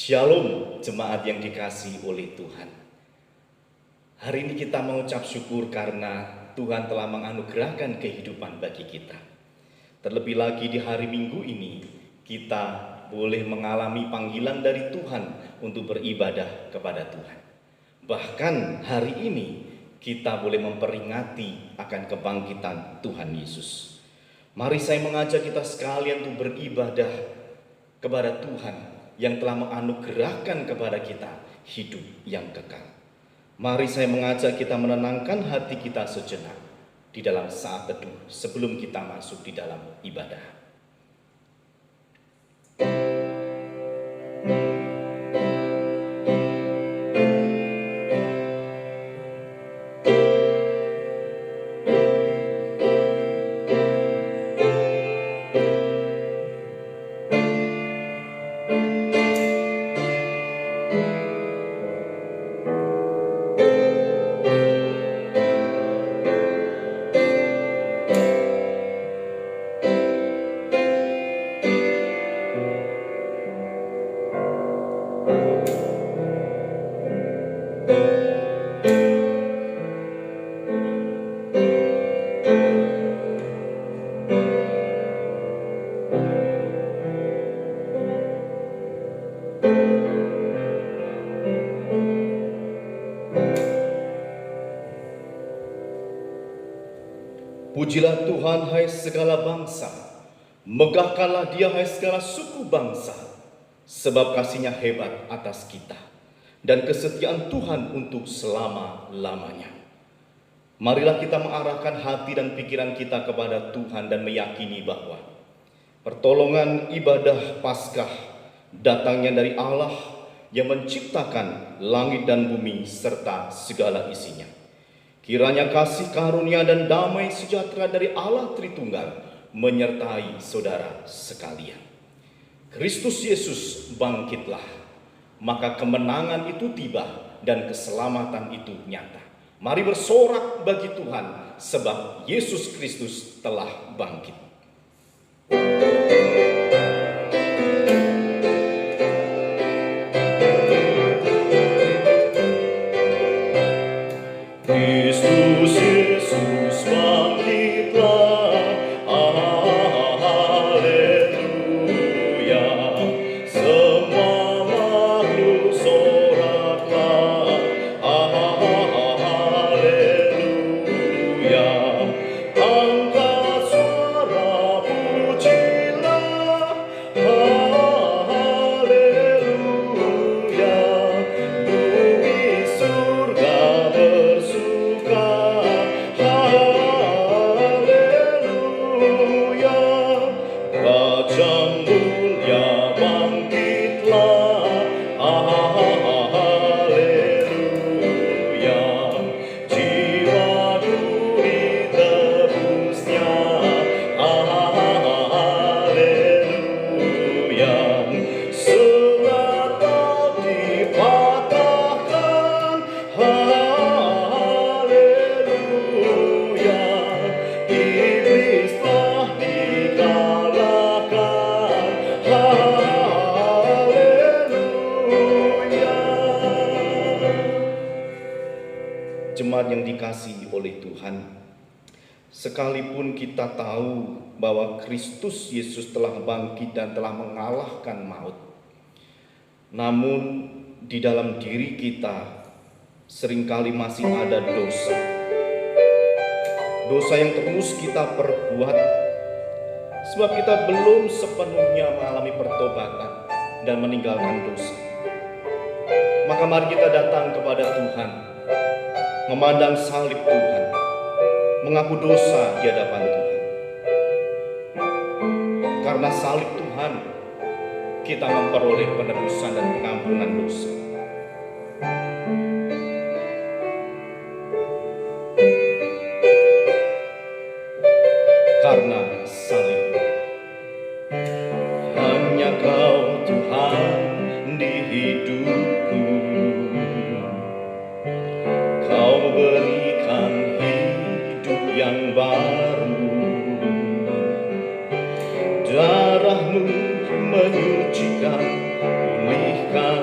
Shalom jemaat yang dikasihi oleh Tuhan. Hari ini kita mengucap syukur karena Tuhan telah menganugerahkan kehidupan bagi kita. Terlebih lagi di hari Minggu ini kita boleh mengalami panggilan dari Tuhan untuk beribadah kepada Tuhan. Bahkan hari ini kita boleh memperingati akan kebangkitan Tuhan Yesus. Mari saya mengajak kita sekalian untuk beribadah kepada Tuhan yang telah menganugerahkan kepada kita hidup yang kekal. Mari saya mengajak kita menenangkan hati kita sejenak di dalam saat teduh sebelum kita masuk di dalam ibadah. Pujilah Tuhan hai segala bangsa, megahkanlah Dia hai segala suku bangsa, sebab kasih-Nya hebat atas kita dan kesetiaan Tuhan untuk selama-lamanya. Marilah kita mengarahkan hati dan pikiran kita kepada Tuhan dan meyakini bahwa pertolongan ibadah Paskah datangnya dari Allah yang menciptakan langit dan bumi serta segala isinya. Kiranya kasih karunia dan damai sejahtera dari Allah Tritunggal menyertai saudara sekalian. Kristus Yesus bangkitlah, maka kemenangan itu tiba dan keselamatan itu nyata. Mari bersorak bagi Tuhan sebab Yesus Kristus telah bangkit. Kristus Yesus bangkitlah, haleluya. Semua makhluk soraklah, haleluya. Angkat suara pujilah, haleluya. Bumi surga bersuka, haleluya. Raja mulia bangkitlah, haleluya. Jiwa duri tebusnya, haleluya. Serat bau dipatahkan, haleluya. Iblis telah dikalahkan, haleluya. Jemaat yang dikasihi oleh Tuhan, sekalipun kita tahu bahwa Kristus Yesus telah bangkit dan telah mengalahkan maut, namun di dalam diri kita seringkali masih ada dosa. Dosa yang terus kita perbuat sebab kita belum sepenuhnya mengalami pertobatan dan meninggalkan dosa. Maka mari kita datang kepada Tuhan, memandang salib Tuhan, mengaku dosa di hadapan Tuhan. Karena salib Tuhan, kita memperoleh penebusan dan pengampunan dosa. Karena salib, hanya Kau Tuhan di hidupku. Kau berikan hidup yang baru, darah-Mu menyucikan, pulihkan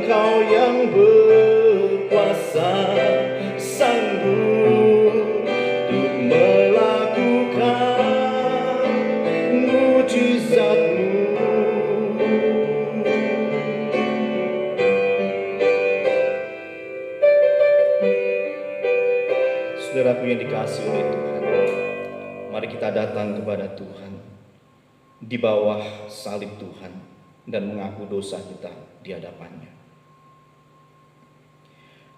Engkau yang berkuasa, sanggup untuk melakukan mujizat-Mu. Saudaraku yang dikasihi oleh Tuhan, mari kita datang kepada Tuhan di bawah salib Tuhan dan mengaku dosa kita di hadapannya.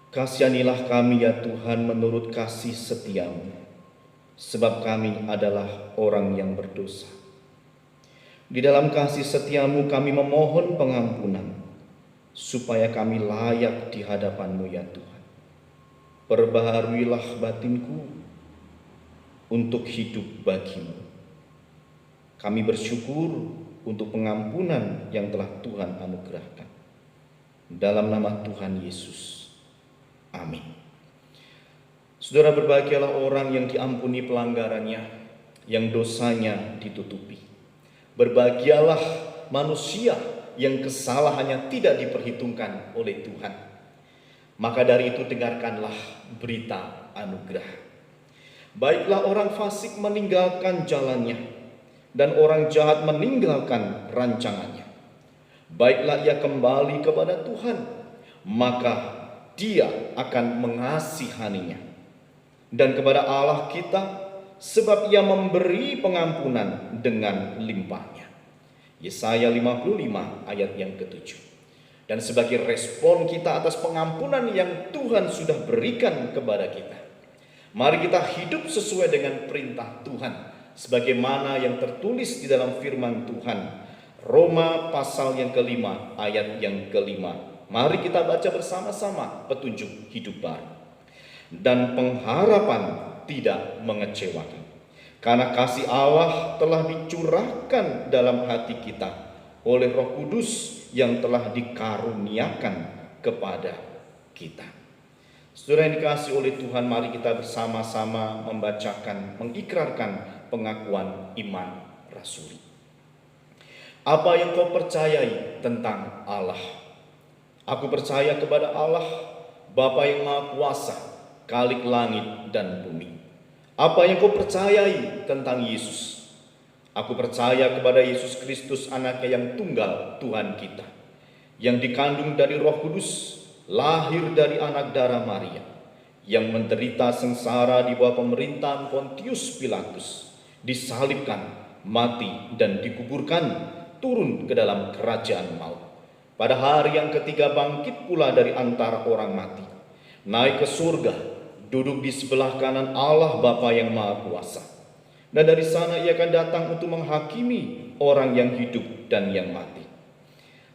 Kasihanilah kami ya Tuhan menurut kasih setia-Mu, sebab kami adalah orang yang berdosa. Di dalam kasih setia-Mu kami memohon pengampunan, supaya kami layak di hadapan-Mu ya Tuhan. Perbaharuilah batinku untuk hidup bagi-Mu. Kami bersyukur untuk pengampunan yang telah Tuhan anugerahkan. Dalam nama Tuhan Yesus. Amin. Saudara, berbahagialah orang yang diampuni pelanggarannya, yang dosanya ditutupi. Berbahagialah manusia yang kesalahannya tidak diperhitungkan oleh Tuhan. Maka dari itu dengarkanlah berita anugerah. Baiklah orang fasik meninggalkan jalannya, dan orang jahat meninggalkan rancangannya. Baiklah ia kembali kepada Tuhan, maka Dia akan mengasihaninya. Dan kepada Allah kita, sebab Ia memberi pengampunan dengan limpahnya. Yesaya 55 ayat yang ke-7. Dan sebagai respon kita atas pengampunan yang Tuhan sudah berikan kepada kita, mari kita hidup sesuai dengan perintah Tuhan, sebagaimana yang tertulis di dalam firman Tuhan, Roma pasal yang ke-5 ayat yang ke-5. Mari kita baca bersama-sama petunjuk hidup baru. Dan pengharapan tidak mengecewakan, karena kasih Allah telah dicurahkan dalam hati kita oleh Roh Kudus yang telah dikaruniakan kepada kita. Saudara yang dikasihi oleh Tuhan, mari kita bersama-sama membacakan, mengikrarkan pengakuan iman rasuli. Apa yang kau percayai tentang Allah? Aku percaya kepada Allah, Bapa yang Maha Kuasa, Khalik langit dan bumi. Apa yang kau percayai tentang Yesus? Aku percaya kepada Yesus Kristus, anaknya yang tunggal, Tuhan kita, yang dikandung dari Roh Kudus, lahir dari anak darah Maria, yang menderita sengsara di bawah pemerintahan Pontius Pilatus, disalibkan, mati, dan dikuburkan, turun ke dalam kerajaan maut. Pada hari yang ketiga bangkit pula dari antara orang mati, naik ke surga, duduk di sebelah kanan Allah Bapa yang Maha Kuasa. Dan dari sana Ia akan datang untuk menghakimi orang yang hidup dan yang mati.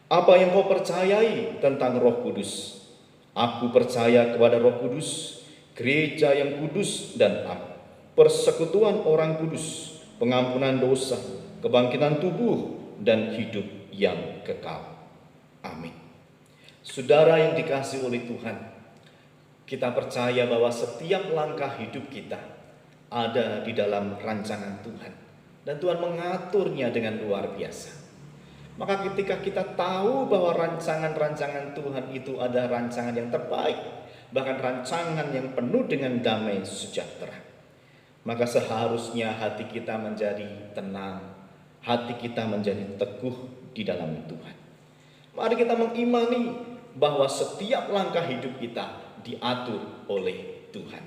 Apa yang kau percayai tentang Roh Kudus? Aku percaya kepada Roh Kudus, gereja yang kudus dan am, persekutuan orang kudus, pengampunan dosa, kebangkitan tubuh, dan hidup yang kekal. Amin. Saudara yang dikasihi oleh Tuhan, kita percaya bahwa setiap langkah hidup kita ada di dalam rancangan Tuhan, dan Tuhan mengaturnya dengan luar biasa. Maka ketika kita tahu bahwa rancangan-rancangan Tuhan itu ada rancangan yang terbaik, bahkan rancangan yang penuh dengan damai sejahtera, maka seharusnya hati kita menjadi tenang, hati kita menjadi teguh di dalam Tuhan. Mari kita mengimani bahwa setiap langkah hidup kita diatur oleh Tuhan.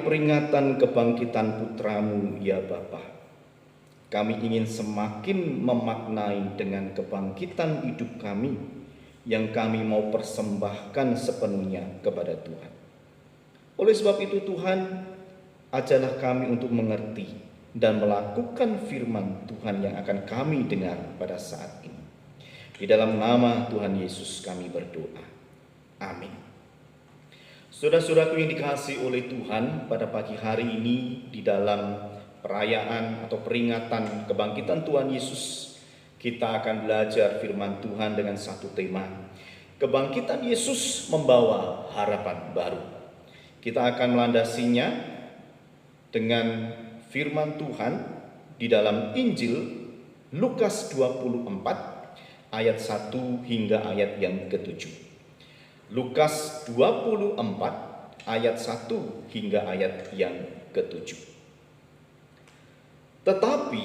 peringatan kebangkitan putramu ya Bapa, kami ingin semakin memaknai dengan kebangkitan hidup kami yang kami mau persembahkan sepenuhnya kepada Tuhan. Oleh sebab itu Tuhan, ajarlah kami untuk mengerti dan melakukan firman Tuhan yang akan kami dengar pada saat ini. Di dalam nama Tuhan Yesus kami berdoa. Amin. Saudara-saudaraku yang dikasihi oleh Tuhan, pada pagi hari ini di dalam perayaan atau peringatan kebangkitan Tuhan Yesus, kita akan belajar firman Tuhan dengan satu tema. Kebangkitan Yesus membawa harapan baru. Kita akan melandasinya dengan firman Tuhan di dalam Injil Lukas 24 ayat 1 hingga ayat yang ke-7. Lukas 24 ayat 1 hingga ayat yang ke-7. Tetapi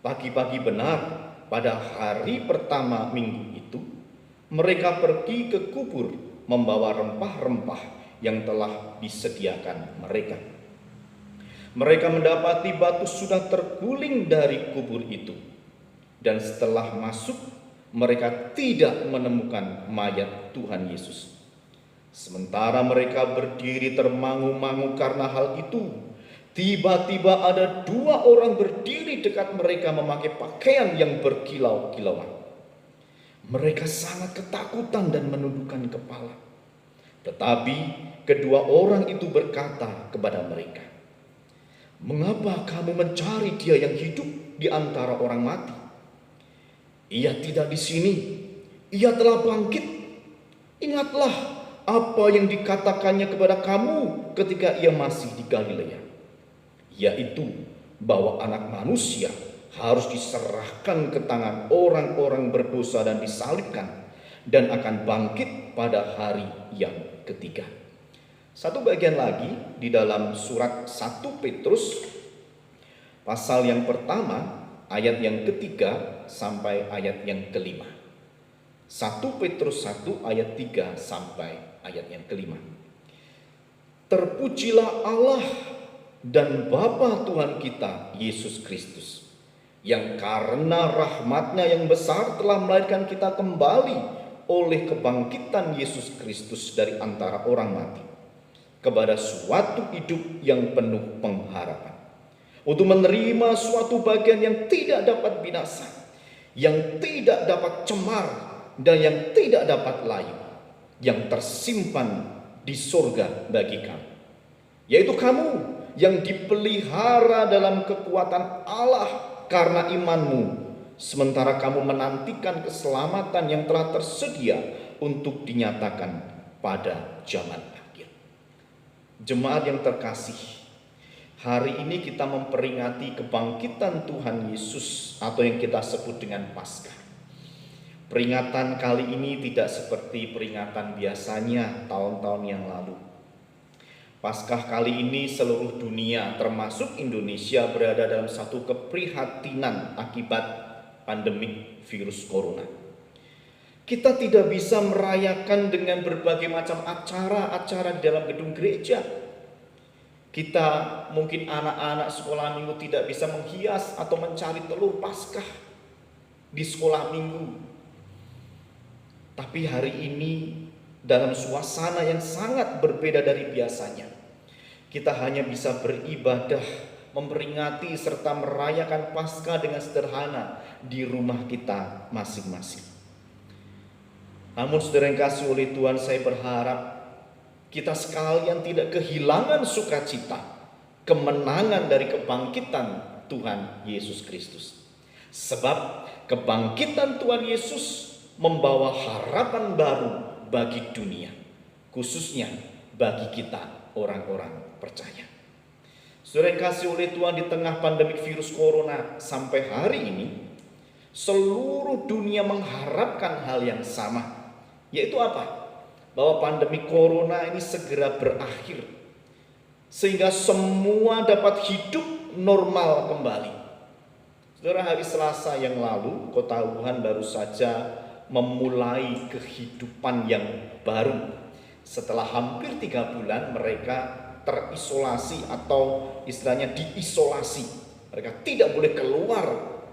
pagi-pagi benar pada hari pertama minggu itu, mereka pergi ke kubur membawa rempah-rempah yang telah disediakan mereka. Mereka mendapati batu sudah terguling dari kubur itu, dan setelah masuk mereka tidak menemukan mayat Tuhan Yesus. Sementara mereka berdiri termangu-mangu karena hal itu, tiba-tiba ada 2 orang berdiri dekat mereka memakai pakaian yang berkilau-kilauan. Mereka sangat ketakutan dan menundukkan kepala. Tetapi kedua orang itu berkata kepada mereka, "Mengapa kamu mencari Dia yang hidup di antara orang mati? Ia tidak di sini, Ia telah bangkit. Ingatlah apa yang dikatakannya kepada kamu ketika Ia masih di Galilea, yaitu bahwa Anak Manusia harus diserahkan ke tangan orang-orang berdosa dan disalibkan, dan akan bangkit pada hari yang ketiga." Satu bagian lagi di dalam surat 1 Petrus pasal yang pertama ayat yang ketiga sampai ayat yang kelima. 1 Petrus 1 ayat 3 sampai ayat yang kelima. Terpujilah Allah dan Bapa Tuhan kita Yesus Kristus, yang karena rahmat-Nya yang besar telah melahirkan kita kembali oleh kebangkitan Yesus Kristus dari antara orang mati kepada suatu hidup yang penuh pengharapan, untuk menerima suatu bagian yang tidak dapat binasa, yang tidak dapat cemar, dan yang tidak dapat layu, yang tersimpan di surga bagi kamu, yaitu kamu yang dipelihara dalam kekuatan Allah karena imanmu, sementara kamu menantikan keselamatan yang telah tersedia untuk dinyatakan pada zaman akhir. Jemaat yang terkasih, hari ini kita memperingati kebangkitan Tuhan Yesus atau yang kita sebut dengan Paskah. Peringatan kali ini tidak seperti peringatan biasanya tahun-tahun yang lalu. Paskah kali ini seluruh dunia termasuk Indonesia berada dalam satu keprihatinan akibat pandemik virus corona. Kita tidak bisa merayakan dengan berbagai macam acara-acara di dalam gedung gereja. Kita mungkin anak-anak sekolah minggu tidak bisa menghias atau mencari telur Paskah di sekolah minggu. Tapi hari ini dalam suasana yang sangat berbeda dari biasanya, kita hanya bisa beribadah, memperingati serta merayakan Paskah dengan sederhana di rumah kita masing-masing. Namun saudara yang kasih oleh Tuhan, saya berharap kita sekalian tidak kehilangan sukacita, kemenangan dari kebangkitan Tuhan Yesus Kristus. Sebab kebangkitan Tuhan Yesus membawa harapan baru bagi dunia, khususnya bagi kita orang-orang percaya. Saudara yang kasih oleh Tuhan, di tengah pandemi virus corona sampai hari ini, seluruh dunia mengharapkan hal yang sama, yaitu apa? Bahwa pandemi corona ini segera berakhir, sehingga semua dapat hidup normal kembali. Saudara, hari Selasa yang lalu, Kota Wuhan baru saja memulai kehidupan yang baru. Setelah hampir 3 bulan mereka terisolasi atau istilahnya diisolasi. Mereka tidak boleh keluar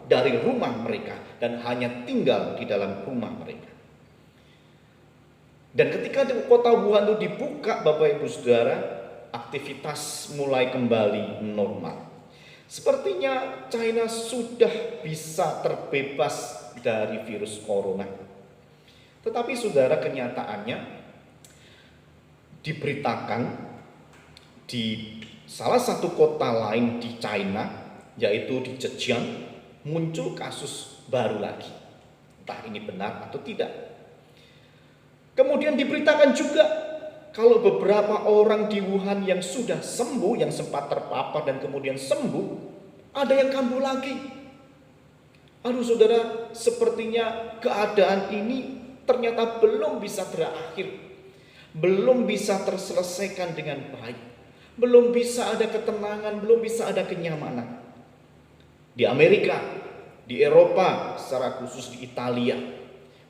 dari rumah mereka dan hanya tinggal di dalam rumah mereka. Dan ketika di kota Wuhan itu dibuka, Bapak Ibu Saudara, aktivitas mulai kembali normal. Sepertinya China sudah bisa terbebas dari virus corona. Tetapi saudara, kenyataannya diberitakan di salah satu kota lain di China, yaitu di Zhejiang, muncul kasus baru lagi. Entah ini benar atau tidak. Kemudian diberitakan juga kalau beberapa orang di Wuhan yang sudah sembuh, yang sempat terpapar dan kemudian sembuh, ada yang kambuh lagi. Aduh saudara, sepertinya keadaan ini ternyata belum bisa berakhir, belum bisa terselesaikan dengan baik, belum bisa ada ketenangan, belum bisa ada kenyamanan. Di Amerika, di Eropa, secara khusus di Italia,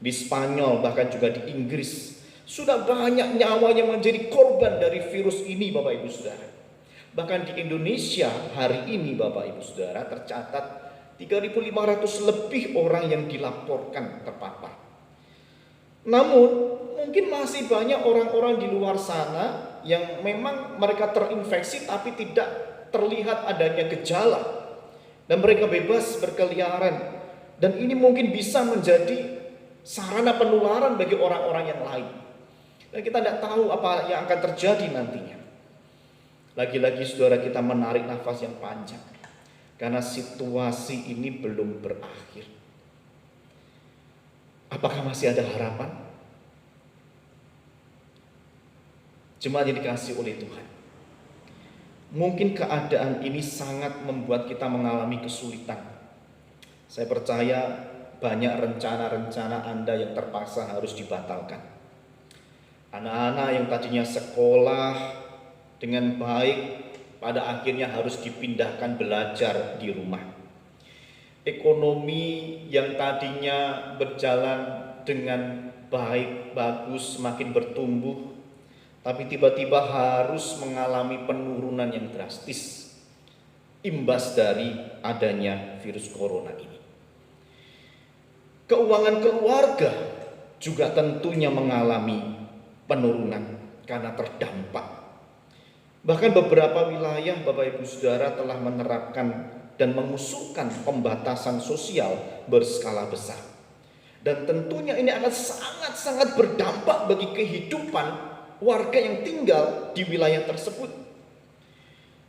di Spanyol, bahkan juga di Inggris, sudah banyak nyawa yang menjadi korban dari virus ini, Bapak Ibu Saudara. Bahkan di Indonesia hari ini, Bapak Ibu Saudara, tercatat 3.500 lebih orang yang dilaporkan terpapar. Namun mungkin masih banyak orang-orang di luar sana yang memang mereka terinfeksi tapi tidak terlihat adanya gejala, dan mereka bebas berkeliaran, dan ini mungkin bisa menjadi sarana penularan bagi orang-orang yang lain. Dan kita tidak tahu apa yang akan terjadi nantinya. Lagi-lagi saudara, kita menarik nafas yang panjang karena situasi ini belum berakhir. Apakah masih ada harapan? Jemaat yang dikasihi oleh Tuhan, mungkin keadaan ini sangat membuat kita mengalami kesulitan. Saya percaya banyak rencana-rencana Anda yang terpaksa harus dibatalkan. Anak-anak yang tadinya sekolah dengan baik pada akhirnya harus dipindahkan belajar di rumah. Ekonomi yang tadinya berjalan dengan baik, bagus, semakin bertumbuh, tapi tiba-tiba harus mengalami penurunan yang drastis imbas dari adanya virus corona ini. Keuangan keluarga juga tentunya mengalami penurunan karena terdampak. Bahkan beberapa wilayah, Bapak Ibu Saudara, telah menerapkan dan mengusulkan pembatasan sosial berskala besar. Dan tentunya ini akan sangat-sangat berdampak bagi kehidupan warga yang tinggal di wilayah tersebut.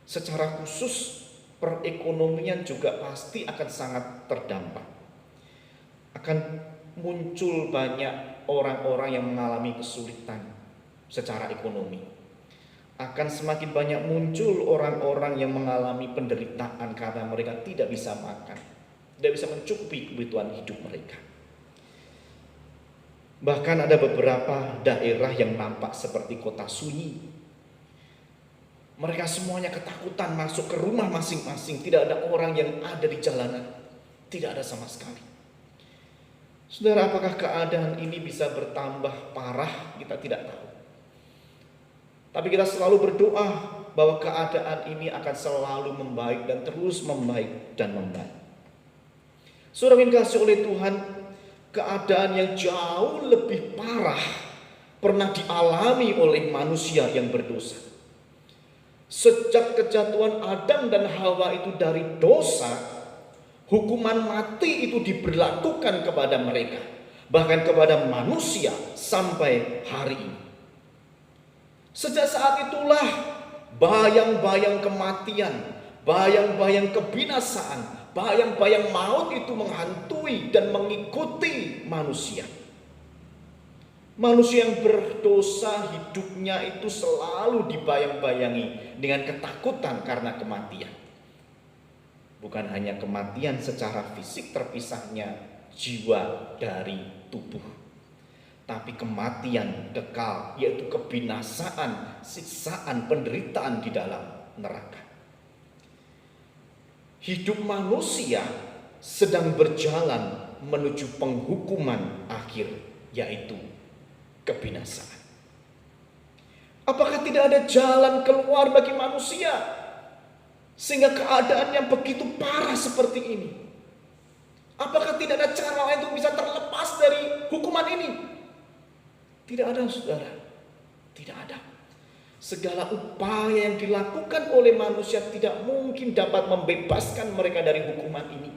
Secara khusus perekonomian juga pasti akan sangat terdampak. Akan muncul banyak orang-orang yang mengalami kesulitan secara ekonomi. Akan semakin banyak muncul orang-orang yang mengalami penderitaan karena mereka tidak bisa makan, tidak bisa mencukupi kebutuhan hidup mereka. Bahkan ada beberapa daerah yang nampak seperti kota sunyi. Mereka semuanya ketakutan masuk ke rumah masing-masing, tidak ada orang yang ada di jalanan, tidak ada sama sekali. Saudara, apakah keadaan ini bisa bertambah parah? Kita tidak tahu. Tapi kita selalu berdoa bahwa keadaan ini akan selalu membaik dan terus membaik dan membaik. Saudara yang dikasihi oleh Tuhan, keadaan yang jauh lebih parah pernah dialami oleh manusia yang berdosa. Sejak kejatuhan Adam dan Hawa itu dari dosa, hukuman mati itu diberlakukan kepada mereka, bahkan kepada manusia sampai hari ini. Sejak saat itulah bayang-bayang kematian, bayang-bayang kebinasaan, bayang-bayang maut itu menghantui dan mengikuti manusia. Manusia yang berdosa hidupnya itu selalu dibayang-bayangi dengan ketakutan karena kematian. Bukan hanya kematian secara fisik, terpisahnya jiwa dari tubuh, tapi kematian kekal, yaitu kebinasaan, siksaan, penderitaan di dalam neraka. Hidup manusia sedang berjalan menuju penghukuman akhir, yaitu kebinasaan. Apakah tidak ada jalan keluar bagi manusia sehingga keadaan yang begitu parah seperti ini? Apakah tidak ada cara lain untuk bisa terlepas dari hukuman ini? Tidak ada, saudara. Tidak ada. Segala upaya yang dilakukan oleh manusia tidak mungkin dapat membebaskan mereka dari hukuman ini.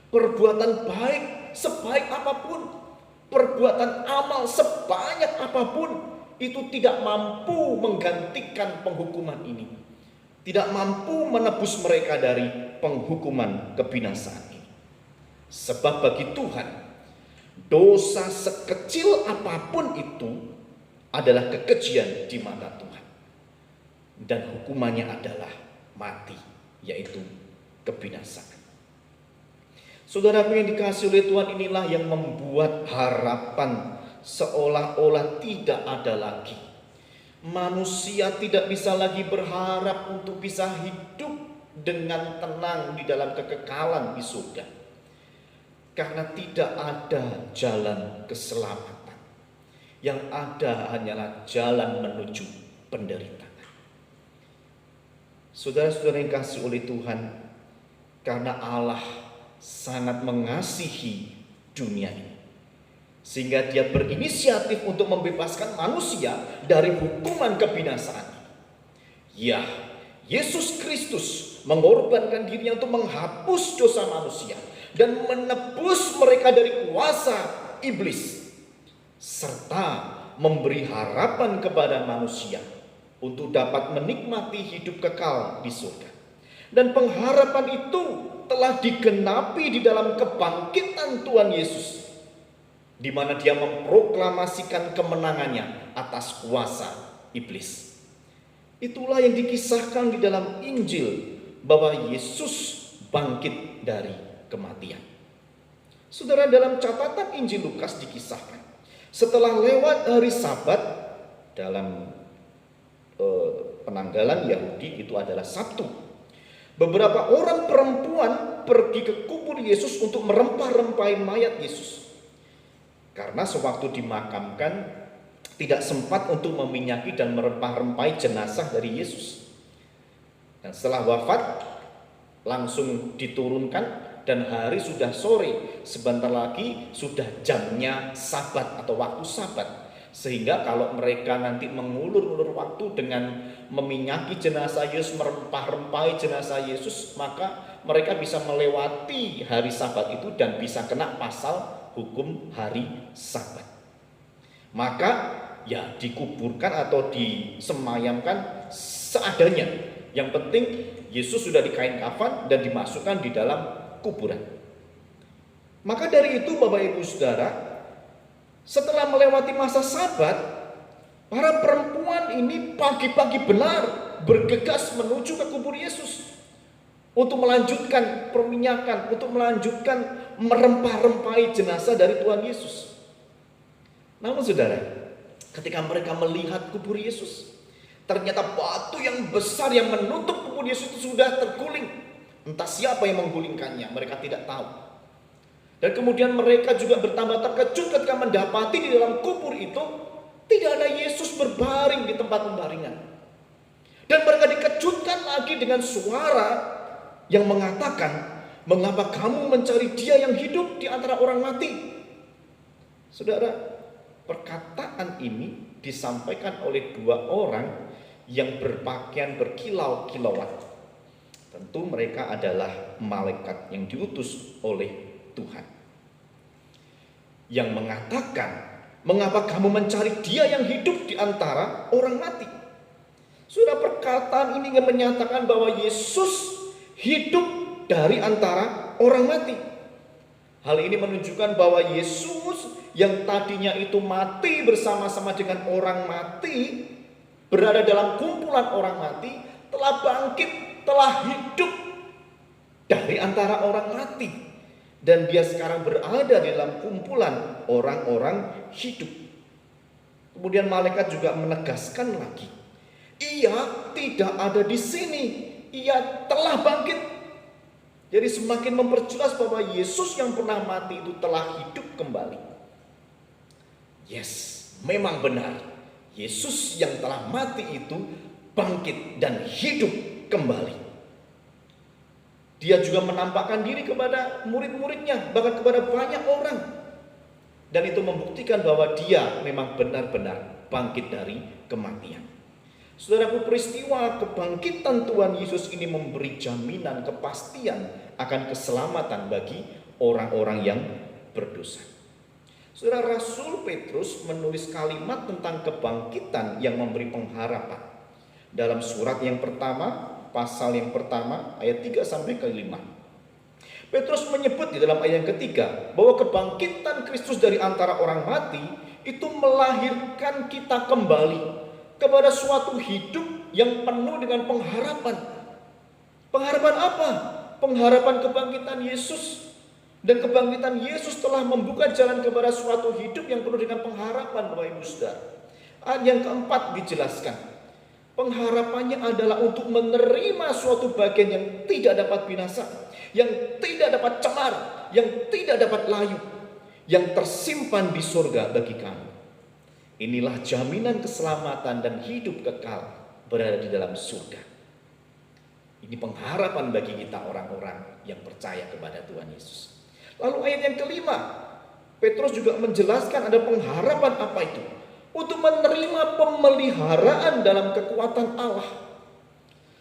Perbuatan baik sebaik apapun, perbuatan amal sebanyak apapun, itu tidak mampu menggantikan penghukuman ini. Tidak mampu menebus mereka dari penghukuman kebinasaan ini. Sebab bagi Tuhan, dosa sekecil apapun itu adalah kekejian di mata Tuhan. Dan hukumannya adalah mati, yaitu kebinasaan. Saudaraku yang dikasihi oleh Tuhan, inilah yang membuat harapan seolah-olah tidak ada lagi. Manusia tidak bisa lagi berharap untuk bisa hidup dengan tenang di dalam kekekalan di surga. Karena tidak ada jalan keselamatan. Yang ada hanyalah jalan menuju penderitaan. Saudara-saudara yang kasih oleh Tuhan, karena Allah sangat mengasihi dunia ini, sehingga Dia berinisiatif untuk membebaskan manusia dari hukuman kebinasaan. Ya, Yesus Kristus mengorbankan dirinya untuk menghapus dosa manusia dan menebus mereka dari kuasa iblis, serta memberi harapan kepada manusia untuk dapat menikmati hidup kekal di surga. Dan pengharapan itu telah digenapi di dalam kebangkitan Tuhan Yesus, di mana Dia memproklamasikan kemenangannya atas kuasa iblis. Itulah yang dikisahkan di dalam Injil, bahwa Yesus bangkit dari kematian. Saudara, dalam catatan Injil Lukas dikisahkan, setelah lewat hari Sabat, dalam penanggalan Yahudi itu adalah Sabtu, beberapa orang perempuan pergi ke kubur Yesus untuk merempah-rempahi mayat Yesus. Karena sewaktu dimakamkan tidak sempat untuk meminyaki dan merempah-rempahi jenazah dari Yesus. Dan setelah wafat langsung diturunkan, dan hari sudah sore, sebentar lagi sudah jamnya Sabat atau waktu Sabat. Sehingga kalau mereka nanti mengulur-ulur waktu dengan meminyaki jenazah Yesus, merempah-rempahi jenazah Yesus, maka mereka bisa melewati hari Sabat itu dan bisa kena pasal hukum hari Sabat. Maka ya dikuburkan atau disemayamkan seadanya. Yang penting Yesus sudah dikain kafan dan dimasukkan di dalam kuburan. Maka dari itu Bapak Ibu Saudara, setelah melewati masa Sabat, para perempuan ini pagi-pagi benar bergegas menuju ke kubur Yesus untuk melanjutkan perminyakan, untuk melanjutkan merempah-rempahi jenazah dari Tuhan Yesus. Namun saudara, ketika mereka melihat kubur Yesus, ternyata batu yang besar yang menutup kubur Yesus itu sudah terguling. Entah siapa yang menggulingkannya, mereka tidak tahu. Dan kemudian mereka juga bertambah terkejut ketika mendapati di dalam kubur itu tidak ada Yesus berbaring di tempat pembaringan. Dan mereka dikejutkan lagi dengan suara yang mengatakan, "Mengapa kamu mencari Dia yang hidup di antara orang mati?" Saudara, perkataan ini disampaikan oleh dua orang yang berpakaian berkilau-kilauan. Tentu mereka adalah malaikat yang diutus oleh Tuhan, yang mengatakan, "Mengapa kamu mencari Dia yang hidup di antara orang mati?" Sudah perkataan ini menyatakan bahwa Yesus hidup dari antara orang mati. Hal ini menunjukkan bahwa Yesus yang tadinya itu mati bersama-sama dengan orang mati, berada dalam kumpulan orang mati, telah bangkit, telah hidup dari antara orang mati. Dan Dia sekarang berada di dalam kumpulan orang-orang hidup. Kemudian malaikat juga menegaskan lagi, Ia tidak ada di sini, Ia telah bangkit. Jadi semakin memperjelas bahwa Yesus yang pernah mati itu telah hidup kembali. Yes, memang benar, Yesus yang telah mati itu bangkit dan hidup kembali. Dia juga menampakkan diri kepada murid-muridnya, bahkan kepada banyak orang. Dan itu membuktikan bahwa dia memang benar-benar bangkit dari kematian. Saudaraku, peristiwa kebangkitan Tuhan Yesus ini memberi jaminan kepastian akan keselamatan bagi orang-orang yang berdosa. Saudara, Rasul Petrus menulis kalimat tentang kebangkitan yang memberi pengharapan dalam surat yang pertama, pasal yang pertama, ayat 3 sampai ke 5. Petrus menyebut di dalam ayat yang ketiga bahwa kebangkitan Kristus dari antara orang mati itu melahirkan kita kembali kepada suatu hidup yang penuh dengan pengharapan. Pengharapan apa? Pengharapan kebangkitan Yesus. Dan kebangkitan Yesus telah membuka jalan kepada suatu hidup yang penuh dengan pengharapan, Bapak Ibu Saudara. Ayat yang keempat dijelaskan. Pengharapannya adalah untuk menerima suatu bagian yang tidak dapat binasa, yang tidak dapat cemar, yang tidak dapat layu, yang tersimpan di surga bagi kamu. Inilah jaminan keselamatan dan hidup kekal berada di dalam surga. Ini pengharapan bagi kita orang-orang yang percaya kepada Tuhan Yesus. Lalu ayat yang kelima, Petrus juga menjelaskan ada pengharapan apa itu? Untuk menerima pemeliharaan dalam kekuatan Allah.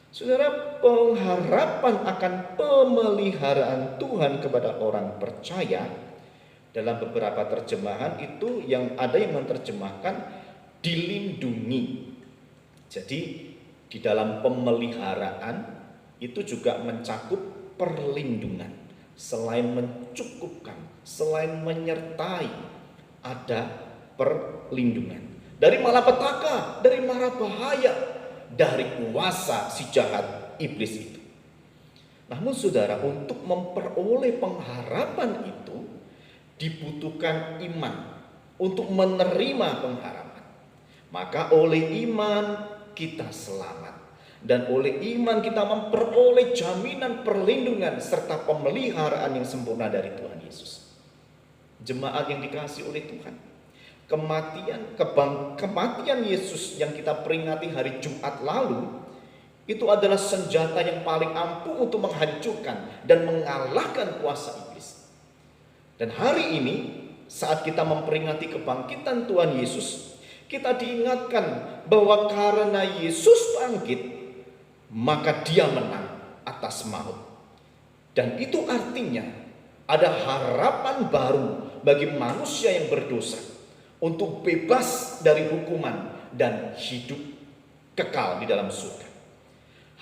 Saudara, pengharapan akan pemeliharaan Tuhan kepada orang percaya dalam beberapa terjemahan itu yang ada yang menerjemahkan dilindungi. Jadi di dalam pemeliharaan itu juga mencakup perlindungan. Selain mencukupkan, selain menyertai, ada perlindungan. Dari malapetaka, dari mara bahaya, dari kuasa si jahat iblis itu. Namun saudara, untuk memperoleh pengharapan itu dibutuhkan iman untuk menerima pengharapan. Maka oleh iman kita selamat. Dan oleh iman kita memperoleh jaminan perlindungan serta pemeliharaan yang sempurna dari Tuhan Yesus. Jemaat yang dikasihi oleh Tuhan, kematian Yesus yang kita peringati hari Jumat lalu itu adalah senjata yang paling ampuh untuk menghancurkan dan mengalahkan kuasa iblis. Dan hari ini saat kita memperingati kebangkitan Tuhan Yesus, kita diingatkan bahwa karena Yesus bangkit, maka dia menang atas maut. Dan itu artinya ada harapan baru bagi manusia yang berdosa untuk bebas dari hukuman dan hidup kekal di dalam surga.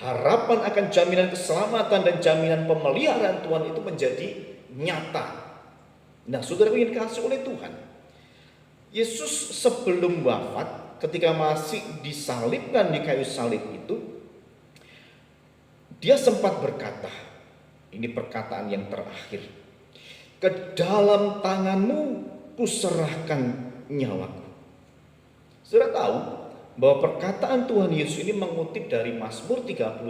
Harapan akan jaminan keselamatan dan jaminan pemeliharaan Tuhan itu menjadi nyata. Nah, saudara yang dikasihi oleh Tuhan, Yesus sebelum wafat, ketika masih disalibkan di kayu salib itu, dia sempat berkata, ini perkataan yang terakhir, ke dalam tanganmu kuserahkan nyawaku. Saudara tahu bahwa perkataan Tuhan Yesus ini mengutip dari Mazmur 31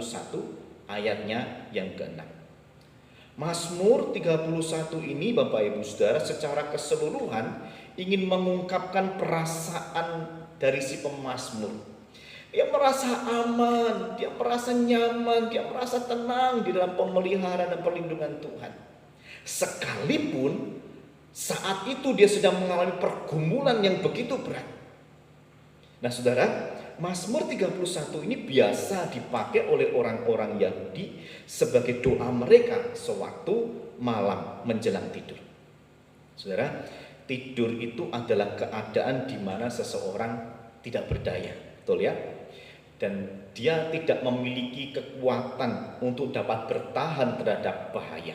ayatnya yang ke-6. Mazmur 31 ini Bapak Ibu Saudara secara keseluruhan ingin mengungkapkan perasaan dari si pemazmur. Dia merasa aman, dia merasa nyaman, dia merasa tenang di dalam pemeliharaan dan perlindungan Tuhan. Sekalipun saat itu dia sedang mengalami pergumulan yang begitu berat. Nah saudara, Mazmur 31 ini biasa dipakai oleh orang-orang Yahudi sebagai doa mereka sewaktu malam menjelang tidur. Saudara, tidur itu adalah keadaan di mana seseorang tidak berdaya, betul ya? Dan dia tidak memiliki kekuatan untuk dapat bertahan terhadap bahaya.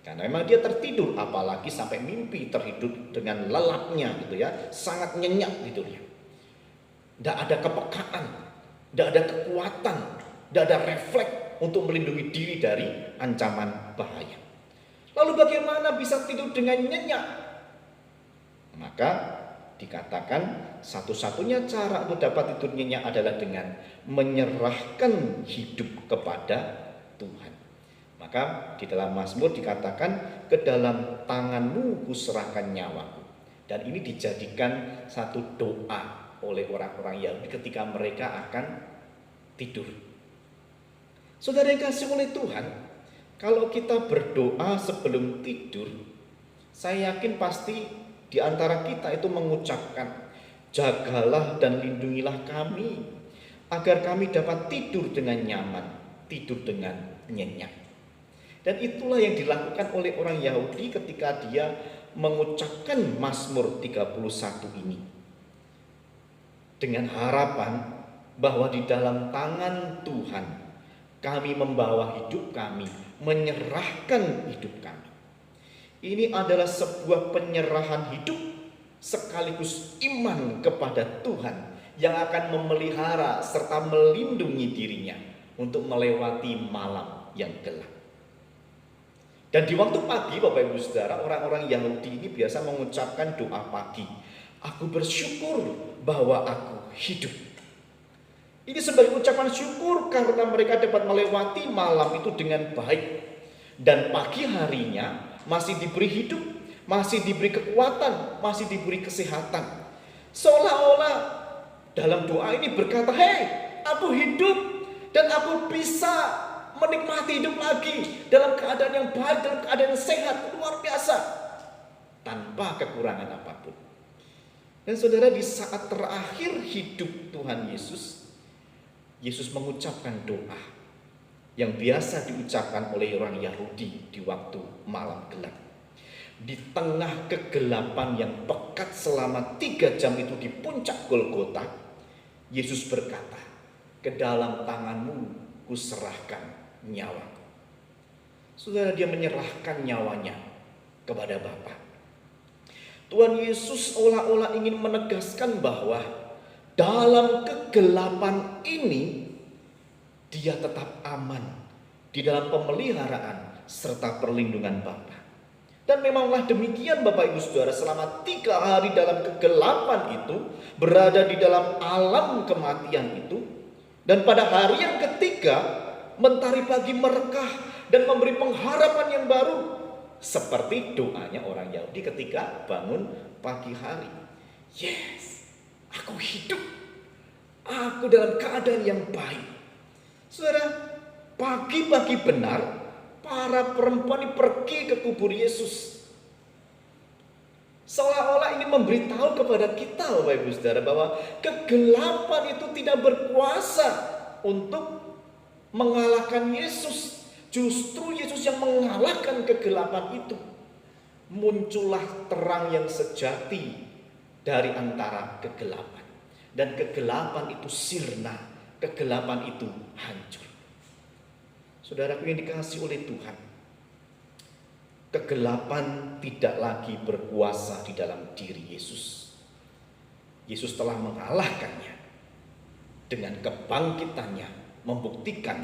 Karena memang dia tertidur, apalagi sampai mimpi terhidup dengan lelapnya gitu ya, sangat nyenyak tidurnya. Tidak ada kepekaan, tidak ada kekuatan, tidak ada refleks untuk melindungi diri dari ancaman bahaya. Lalu bagaimana bisa tidur dengan nyenyak? Maka dikatakan satu-satunya cara untuk dapat tidur nyenyak adalah dengan menyerahkan hidup kepada Tuhan. Maka di dalam Mazmur dikatakan, ke dalam tanganmu kuserahkan nyawaku. Dan ini dijadikan satu doa oleh orang-orang Yahudi ketika mereka akan tidur. Saudara yang kasih oleh Tuhan, kalau kita berdoa sebelum tidur, saya yakin pasti di antara kita itu mengucapkan, jagalah dan lindungilah kami, agar kami dapat tidur dengan nyaman, tidur dengan nyenyak. Dan itulah yang dilakukan oleh orang Yahudi ketika dia mengucapkan Mazmur 31 ini. Dengan harapan bahwa di dalam tangan Tuhan kami membawa hidup kami, menyerahkan hidup kami. Ini adalah sebuah penyerahan hidup sekaligus iman kepada Tuhan yang akan memelihara serta melindungi dirinya untuk melewati malam yang gelap. Dan di waktu pagi, Bapak Ibu Saudara, orang-orang Yahudi ini biasa mengucapkan doa pagi. Aku bersyukur bahwa aku hidup. Ini sebagai ucapan syukur karena mereka dapat melewati malam itu dengan baik. Dan pagi harinya masih diberi hidup, masih diberi kekuatan, masih diberi kesehatan. Seolah-olah dalam doa ini berkata, hei, aku hidup dan aku bisa menikmati hidup lagi dalam keadaan yang baik, dalam keadaan yang sehat, luar biasa, tanpa kekurangan apapun. Dan saudara, di saat terakhir hidup Tuhan Yesus, Yesus mengucapkan doa yang biasa diucapkan oleh orang Yahudi di waktu malam gelap. Di tengah kegelapan yang pekat selama 3 jam itu di puncak Golgota, Yesus berkata, ke dalam tanganmu kuserahkan nyawa. Saudara, dia menyerahkan nyawanya kepada Bapa. Tuhan Yesus seolah-olah ingin menegaskan bahwa dalam kegelapan ini dia tetap aman di dalam pemeliharaan serta perlindungan Bapa. Dan memanglah demikian Bapak Ibu Saudara, selama 3 hari dalam kegelapan itu, berada di dalam alam kematian itu, dan pada hari yang ketiga mentari pagi merekah dan memberi pengharapan yang baru, seperti doanya orang Yahudi ketika bangun pagi hari. Yes, aku hidup, aku dalam keadaan yang baik. Saudara, pagi-pagi benar para perempuan ini pergi ke kubur Yesus, seolah-olah ini memberitahu kepada kita, Bapak Ibu Saudara, bahwa kegelapan itu tidak berkuasa untuk mengalahkan Yesus. Justru Yesus yang mengalahkan kegelapan itu. Muncullah terang yang sejati dari antara kegelapan. Dan kegelapan itu sirna, kegelapan itu hancur. Saudaraku yang dikasihi oleh Tuhan, kegelapan tidak lagi berkuasa di dalam diri Yesus. Yesus telah mengalahkannya dengan kebangkitannya, membuktikan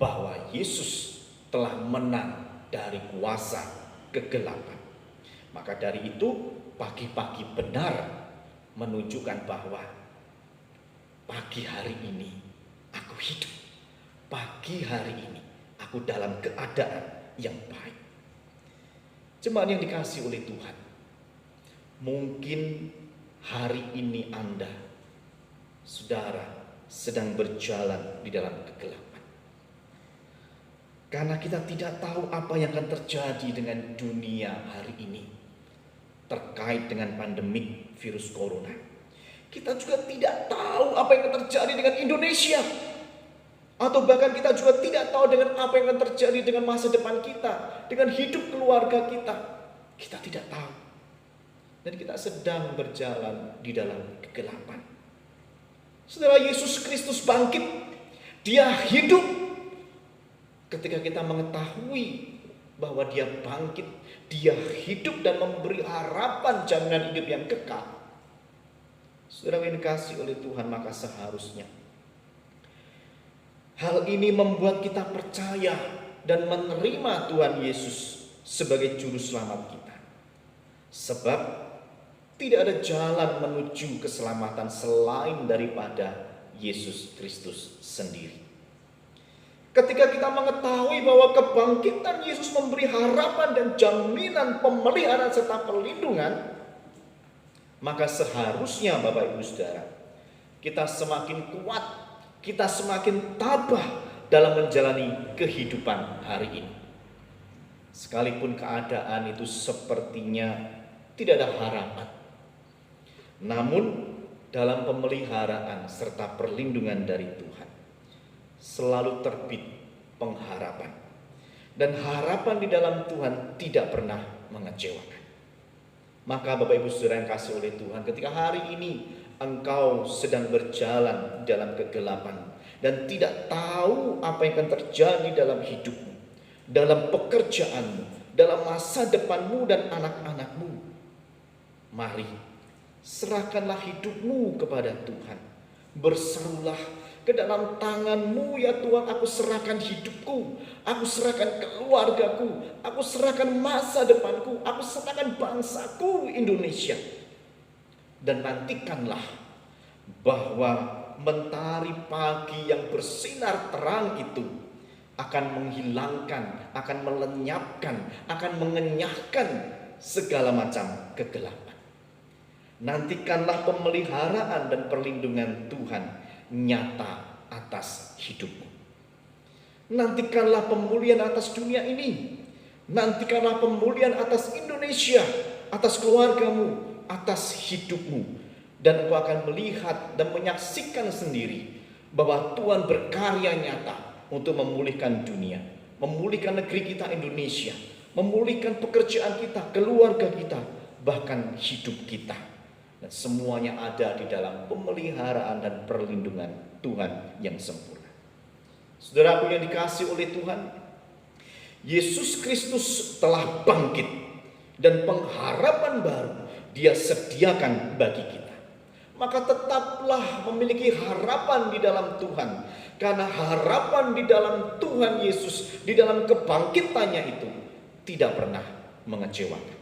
bahwa Yesus telah menang dari kuasa kegelapan. Maka dari itu pagi-pagi benar menunjukkan bahwa pagi hari ini aku hidup. Pagi hari ini aku dalam keadaan yang baik. Jemaat yang dikasihi oleh Tuhan, mungkin hari ini Anda, saudara, sedang berjalan di dalam kegelapan. Karena kita tidak tahu apa yang akan terjadi dengan dunia hari ini terkait dengan pandemik virus corona. Kita juga tidak tahu apa yang akan terjadi dengan Indonesia. Atau bahkan kita juga tidak tahu dengan apa yang akan terjadi dengan masa depan kita, dengan hidup keluarga kita. Kita tidak tahu. Dan kita sedang berjalan di dalam kegelapan. Saudara, Yesus Kristus bangkit, dia hidup. Ketika kita mengetahui bahwa dia bangkit, dia hidup dan memberi harapan jaminan hidup yang kekal. Saudara yang dikasihi oleh Tuhan, maka seharusnya hal ini membuat kita percaya dan menerima Tuhan Yesus sebagai juru selamat kita. Sebab tidak ada jalan menuju keselamatan selain daripada Yesus Kristus sendiri. Ketika kita mengetahui bahwa kebangkitan Yesus memberi harapan dan jaminan pemeliharaan serta perlindungan, maka seharusnya Bapak Ibu Saudara, kita semakin kuat, kita semakin tabah dalam menjalani kehidupan hari ini. Sekalipun keadaan itu sepertinya tidak ada harapan, namun dalam pemeliharaan serta perlindungan dari Tuhan selalu terbit pengharapan. Dan harapan di dalam Tuhan tidak pernah mengecewakan. Maka Bapak Ibu Saudara yang kasih oleh Tuhan, ketika hari ini engkau sedang berjalan dalam kegelapan dan tidak tahu apa yang akan terjadi dalam hidupmu, dalam pekerjaanmu, dalam masa depanmu dan anak-anakmu, mari serahkanlah hidupmu kepada Tuhan. Berserulah, ke dalam tangan-Mu ya Tuhan aku serahkan hidupku, aku serahkan keluargaku, aku serahkan masa depanku, aku serahkan bangsaku Indonesia. Dan nantikanlah bahwa mentari pagi yang bersinar terang itu akan menghilangkan, akan melenyapkan, akan mengenyahkan segala macam kegelapan. Nantikanlah pemeliharaan dan perlindungan Tuhan nyata atas hidupmu. Nantikanlah pemulihan atas dunia ini. Nantikanlah pemulihan atas Indonesia, atas keluargamu, atas hidupmu. Dan engkau akan melihat dan menyaksikan sendiri bahwa Tuhan berkarya nyata untuk memulihkan dunia, memulihkan negeri kita Indonesia, memulihkan pekerjaan kita, keluarga kita, bahkan hidup kita. Dan semuanya ada di dalam pemeliharaan dan perlindungan Tuhan yang sempurna. Saudaraku yang dikasihi oleh Tuhan, Yesus Kristus telah bangkit dan pengharapan baru Dia sediakan bagi kita. Maka tetaplah memiliki harapan di dalam Tuhan, karena harapan di dalam Tuhan Yesus, di dalam kebangkitannya itu tidak pernah mengecewakan.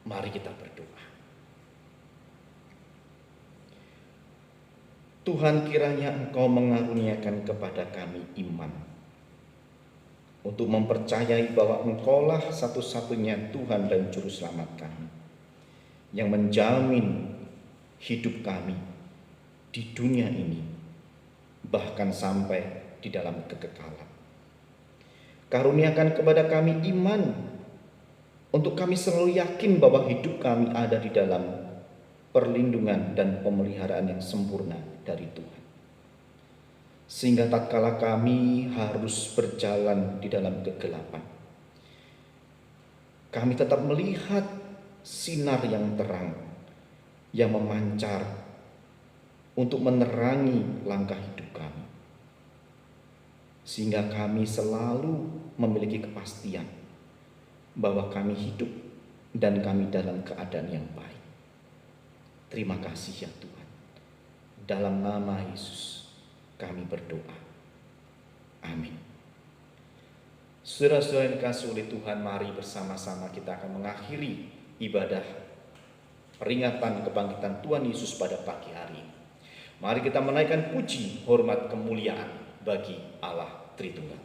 Mari kita berdoa. Tuhan, kiranya Engkau mengaruniakan kepada kami iman untuk mempercayai bahwa Engkaulah satu-satunya Tuhan dan Juru Selamat kami, yang menjamin hidup kami di dunia ini, bahkan sampai di dalam kekekalan. Karuniakan kepada kami iman untuk kami selalu yakin bahwa hidup kami ada di dalam perlindungan dan pemeliharaan yang sempurna dari Tuhan. Sehingga tatkala kami harus berjalan di dalam kegelapan, kami tetap melihat sinar yang terang yang memancar untuk menerangi langkah hidup kami. Sehingga kami selalu memiliki kepastian bahwa kami hidup dan kami dalam keadaan yang baik. Terima kasih ya Tuhan. Dalam nama Yesus kami berdoa. Amin. Saudara-saudara yang dikasihi oleh Tuhan, mari bersama-sama kita akan mengakhiri ibadah peringatan kebangkitan Tuhan Yesus pada pagi hari ini. Mari kita menaikkan puji, hormat, kemuliaan bagi Allah Tritunggal.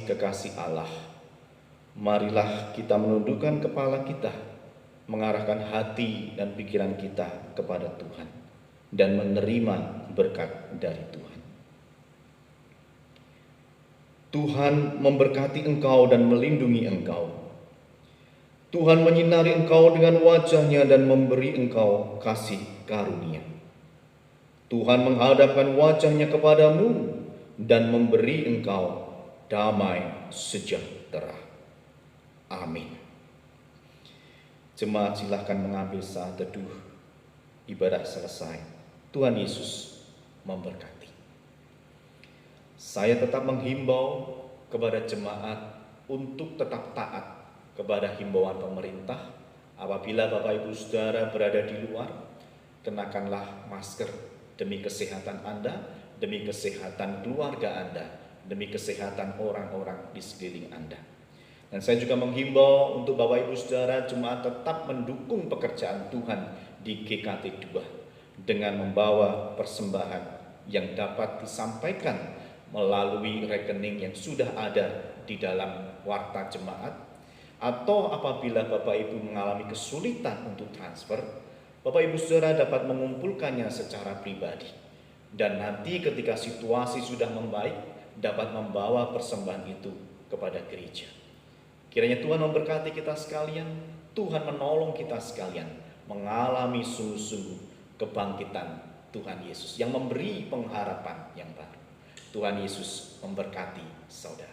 Kekasih Allah, marilah kita menundukkan kepala kita, mengarahkan hati dan pikiran kita kepada Tuhan, dan menerima berkat dari Tuhan. Tuhan memberkati engkau dan melindungi engkau. Tuhan menyinari engkau dengan wajah-Nya dan memberi engkau kasih karunia. Tuhan menghadapkan wajah-Nya kepadamu dan memberi engkau damai sejahtera. Amin. Jemaat silahkan mengambil saat teduh. Ibadah selesai. Tuhan Yesus memberkati. Saya tetap menghimbau kepada jemaat untuk tetap taat kepada himbauan pemerintah. Apabila Bapak Ibu Saudara berada di luar, kenakanlah masker demi kesehatan Anda, demi kesehatan keluarga Anda, demi kesehatan orang-orang di sekeliling Anda. Dan saya juga menghimbau untuk Bapak Ibu Saudara jemaat tetap mendukung pekerjaan Tuhan di GKT 2 dengan membawa persembahan yang dapat disampaikan melalui rekening yang sudah ada di dalam warta jemaat, atau apabila Bapak Ibu mengalami kesulitan untuk transfer, Bapak Ibu Saudara dapat mengumpulkannya secara pribadi, dan nanti ketika situasi sudah membaik dapat membawa persembahan itu kepada gereja. Kiranya Tuhan memberkati kita sekalian, Tuhan menolong kita sekalian mengalami sungguh-sungguh kebangkitan Tuhan Yesus yang memberi pengharapan yang baru. Tuhan Yesus memberkati saudara.